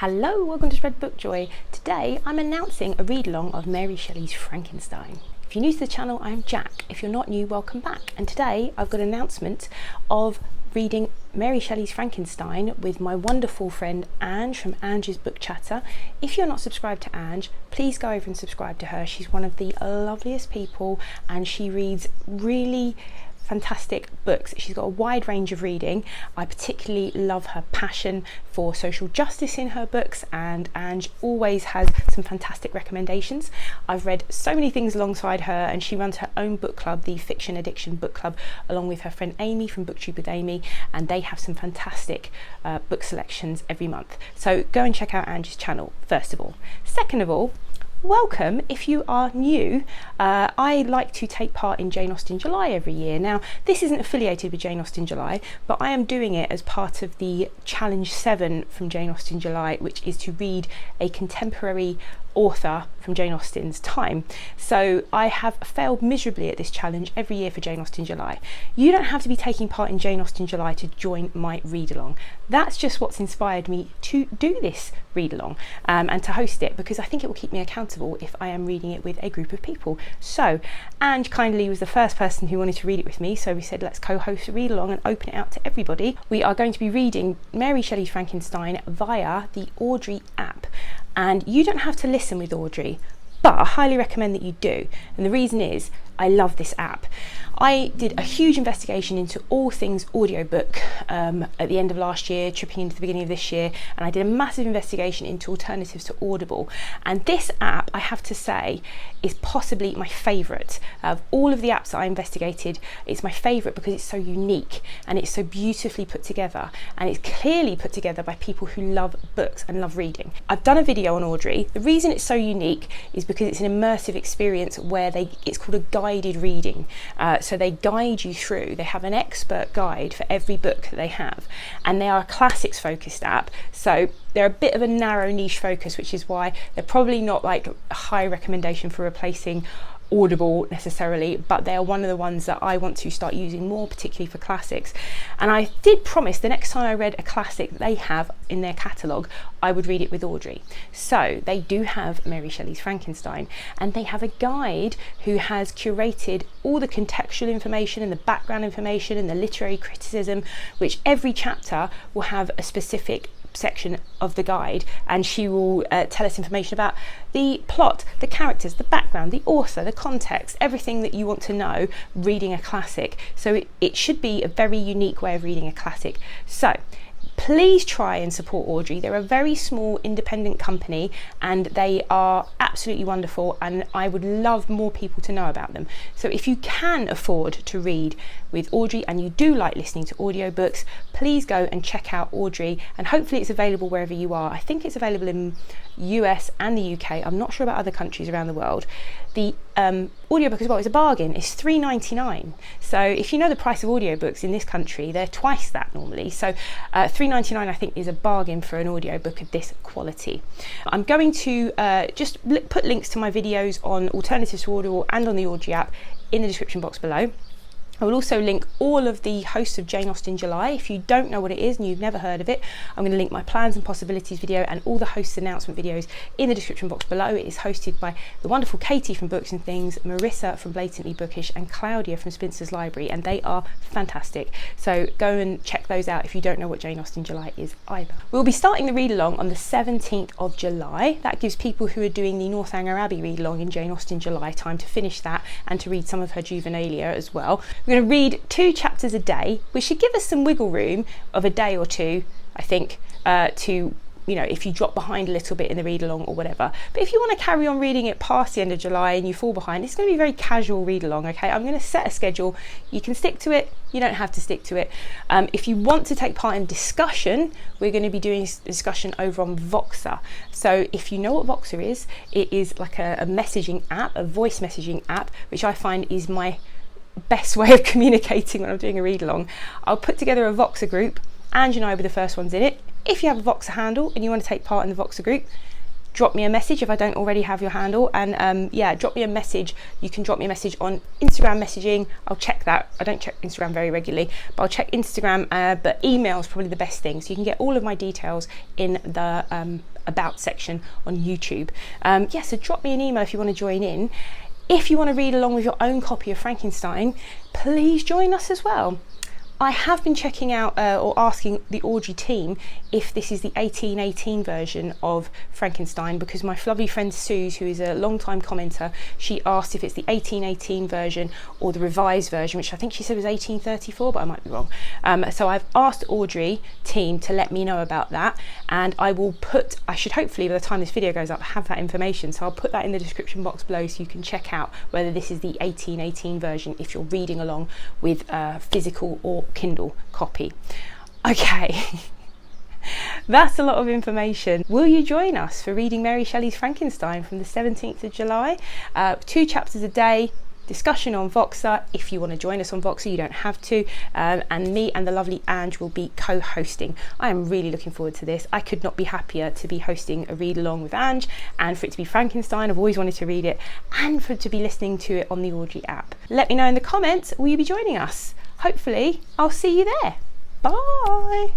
Hello, welcome to Spread Book Joy. Today I'm announcing a read-along of Mary Shelley's Frankenstein. If you're new to the channel, I'm Jack. If you're not new, welcome back. And today I've got an announcement of reading Mary Shelley's Frankenstein with my wonderful friend Ange from Ange's Book Chatter. If you're not subscribed to Ange, please go over and subscribe to her. She's one of the loveliest people and she reads really fantastic books. She's got a wide range of reading. I particularly love her passion for social justice in her books, and Ange always has some fantastic recommendations. I've read so many things alongside her, and she runs her own book club, the Fiction Addiction Book Club, along with her friend Amy from BookTube with Amy, and they have some fantastic book selections every month. So go and check out Ange's channel, first of all. Second of all, welcome if you are new. I like to take part in Jane Austen July every year. Now, this isn't affiliated with Jane Austen July, but I am doing it as part of the Challenge 7 from Jane Austen July, which is to read a contemporary author from Jane Austen's time. So I have failed miserably at this challenge every year for Jane Austen July. You don't have to be taking part in Jane Austen July to join my read-along. That's just what's inspired me to do this read-along and to host it, because I think it will keep me accountable if I am reading it with a group of people. So Ange kindly was the first person who wanted to read it with me, so we said let's co-host a read-along and open it out to everybody. We are going to be reading Mary Shelley's Frankenstein via the Audrey app. And you don't have to listen with Audrey, but I highly recommend that you do. And the reason is, I love this app. I did a huge investigation into all things audiobook at the end of last year, tripping into the beginning of this year, and I did a massive investigation into alternatives to Audible. And this app, I have to say, is possibly my favourite. Of all of the apps that I investigated, it's my favourite because it's so unique and it's so beautifully put together, and it's clearly put together by people who love books and love reading. I've done a video on Audrey. The reason it's so unique is because it's an immersive experience where it's called a guided reading. So they guide you through. They have an expert guide for every book that they have, and they are a classics focused app. So they're a bit of a narrow niche focus, which is why they're probably not like a high recommendation for replacing Audible necessarily, but they are one of the ones that I want to start using more, particularly for classics. And I did promise the next time I read a classic that they have in their catalogue, I would read it with Audrey. So they do have Mary Shelley's Frankenstein, and they have a guide who has curated all the contextual information and the background information and the literary criticism, which every chapter will have a specific section of the guide, and she will tell us information about the plot, the characters, the background, the author, the context, everything that you want to know reading a classic. So it should be a very unique way of reading a classic. So please try and support Audrey. They're a very small independent company and they are absolutely wonderful, and I would love more people to know about them. So if you can afford to read with Audrey and you do like listening to audiobooks, please go and check out Audrey, and hopefully it's available wherever you are. I think it's available in US and the UK. I'm not sure about other countries around the world. The audiobook as well is a bargain. It's $3.99. So if you know the price of audiobooks in this country, they're twice that normally. So $3.99 I think is a bargain for an audiobook of this quality. I'm going to just put links to my videos on alternatives to Audible and on the Audrey app in the description box below. I will also link all of the hosts of Jane Austen July. If you don't know what it is and you've never heard of it, I'm going to link my plans and possibilities video and all the hosts announcement videos in the description box below. It is hosted by the wonderful Katie from Books and Things, Marissa from Blatantly Bookish, and Claudia from Spinster's Library, and they are fantastic. So go and check those out if you don't know what Jane Austen July is either. We'll be starting the read along on the 17th of July. That gives people who are doing the Northanger Abbey read along in Jane Austen July time to finish that and to read some of her juvenilia as well. We're going to read 2 chapters a day, which should give us some wiggle room of a day or two, I think, to, you know, if you drop behind a little bit in the read along or whatever. But if you want to carry on reading it past the end of July and you fall behind, it's going to be a very casual read along, okay? I'm going to set a schedule. You can stick to it, you don't have to stick to it. If you want to take part in discussion, we're going to be doing discussion over on Voxer. So if you know what Voxer is, it is like a messaging app, a voice messaging app, which I find is my best way of communicating when I'm doing a read along. I'll put together a Voxer group. Ange and I will be the first ones in it. If you have a Voxer handle and you want to take part in the Voxer group, drop me a message if I don't already have your handle, and yeah, drop me a message. You can drop me a message on Instagram messaging. I'll check that. I don't check Instagram very regularly, but I'll check Instagram, but email is probably the best thing. So you can get all of my details in the about section on YouTube. Yeah, so drop me an email if you want to join in. If you want to read along with your own copy of Frankenstein, please join us as well. I have been checking out or asking the Audrey team if this is the 1818 version of Frankenstein, because my fluffy friend Suze, who is a long-time commenter, she asked if it's the 1818 version or the revised version, which I think she said was 1834, but I might be wrong. So I've asked Audrey team to let me know about that, and I will put, I should hopefully by the time this video goes up have that information, so I'll put that in the description box below so you can check out whether this is the 1818 version if you're reading along with physical or Kindle copy. Okay. That's a lot of information. Will you join us for reading Mary Shelley's Frankenstein from the 17th of July? 2 chapters a day, discussion on Voxer. If you want to join us on Voxer, you don't have to. And me and the lovely Ange will be co-hosting. I am really looking forward to this. I could not be happier to be hosting a read along with Ange, and for it to be Frankenstein. I've always wanted to read it, and for it to be listening to it on the Audrey app. Let me know in the comments, will you be joining us? Hopefully, I'll see you there. Bye.